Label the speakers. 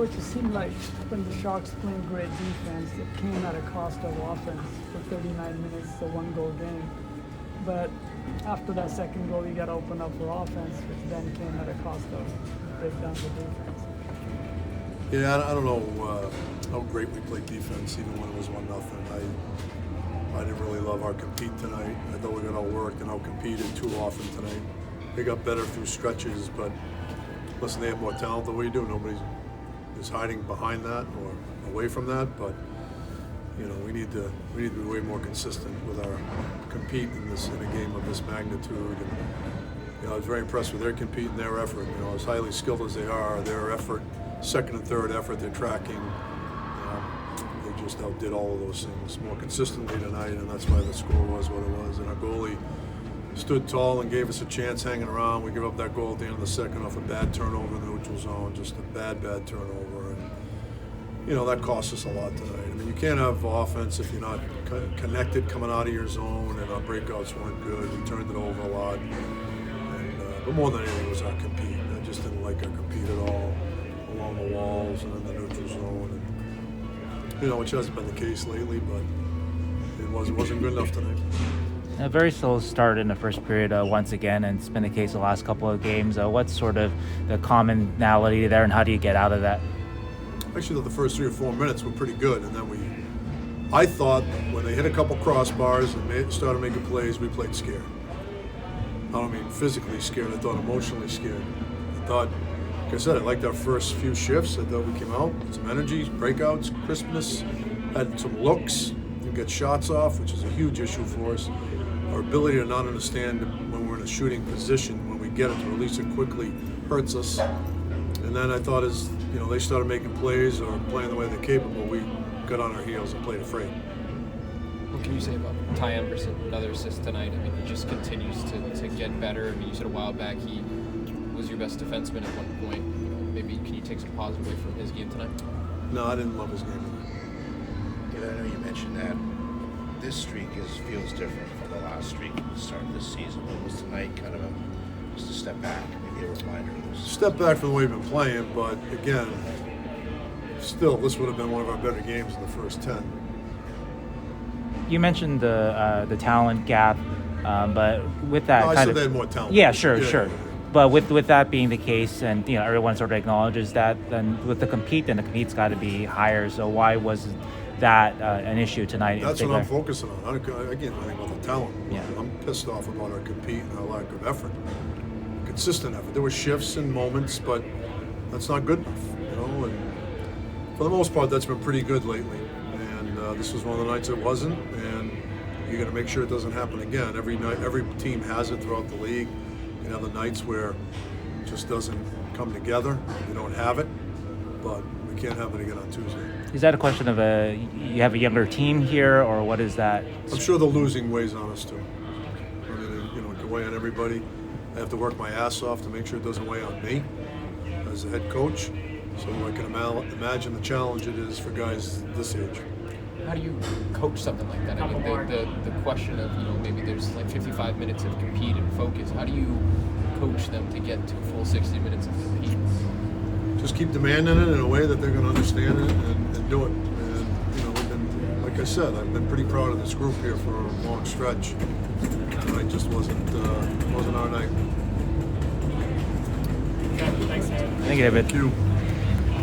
Speaker 1: Coach, it seemed like when the Sharks playing great defense, it came at a cost of offense for 39 minutes, a one-goal game. But after that second goal, you got to open up for offense, which then came at a cost of breakdowns of defense.
Speaker 2: Yeah, I don't know how great we played defense, even when it was 1-0. I didn't really love our compete tonight. I thought we got outworked and outcompeted too often tonight. They got better through stretches, but listen, they have more talent than we do. Nobody is hiding behind that or away from that, but you know, we need to be way more consistent with our compete in a game of this magnitude. And you know, I was very impressed with their compete and their effort. You know, as highly skilled as they are, their effort, second and third effort, they're tracking. They just outdid all of those things more consistently tonight, and that's why the score was what it was. And our goalie stood tall and gave us a chance hanging around. We give up that goal at the end of the second off a bad turnover in the neutral zone, just a bad turnover. And, you know, that cost us a lot tonight. I mean, you can't have offense if you're not connected coming out of your zone, and our breakouts weren't good. We turned it over a lot. And, but more than anything was our compete. I just didn't like our compete at all along the walls and in the neutral zone. And, you know, which hasn't been the case lately, but it wasn't good enough tonight.
Speaker 3: A very slow start in the first period once again, and it's been the case the last couple of games. What's sort of the commonality there, and how do you get out of that?
Speaker 2: Actually, the first 3 or 4 minutes were pretty good, and then I thought when they hit a couple crossbars and started making plays, we played scared. I don't mean physically scared, I thought emotionally scared. I thought, like I said, I liked our first few shifts. I thought we came out with some energy, breakouts, crispness, had some looks, you get shots off, which is a huge issue for us. Our ability to not understand when we're in a shooting position, when we get it, to release it quickly hurts us. And then I thought as they started making plays or playing the way they're capable, we got on our heels and played afraid.
Speaker 4: What can you say about Ty Emberson, another assist tonight? I mean, he just continues to get better. I mean, you said a while back he was your best defenseman at one point. Maybe can you take some positive away from his game tonight?
Speaker 2: No, I didn't love his game.
Speaker 5: Yeah, I know you mentioned that. This streak feels different from the last streak at the start of this season. But was tonight kind of just a step back, maybe a reminder?
Speaker 2: Step back from the way we've been playing, but again, still, this would have been one of our better games in the first 10.
Speaker 3: You mentioned the talent gap, but with that
Speaker 2: I said they had more talent.
Speaker 3: Yeah, sure. But with that being the case, and everyone sort of acknowledges that, then with the compete's got to be higher. So why was that an issue tonight?
Speaker 2: That's what I'm focusing on. Again, I think about the talent.
Speaker 3: Yeah.
Speaker 2: I'm pissed off about our compete and our lack of effort, consistent effort. There were shifts and moments, but that's not good enough. And for the most part, that's been pretty good lately. And this was one of the nights it wasn't. And you got to make sure it doesn't happen again. Every night, every team has it throughout the league. You have the nights where it just doesn't come together. You don't have it, but we can't have it again on Tuesday.
Speaker 3: Is that a question of you have a younger team here, or what is that?
Speaker 2: I'm sure the losing weighs on us too. I mean, it can weigh on everybody. I have to work my ass off to make sure it doesn't weigh on me as the head coach. So I can imagine the challenge it is for guys this age.
Speaker 4: How do you coach something like that? I mean, the question of, maybe there's like 55 minutes of compete and focus. How do you coach them to get to a full 60 minutes of compete?
Speaker 2: Just keep demanding it in a way that they're going to understand it and do it. And, we've been, like I said, I've been pretty proud of this group here for a long stretch. Tonight just wasn't our night.
Speaker 3: Thank you, David.
Speaker 2: Thank you.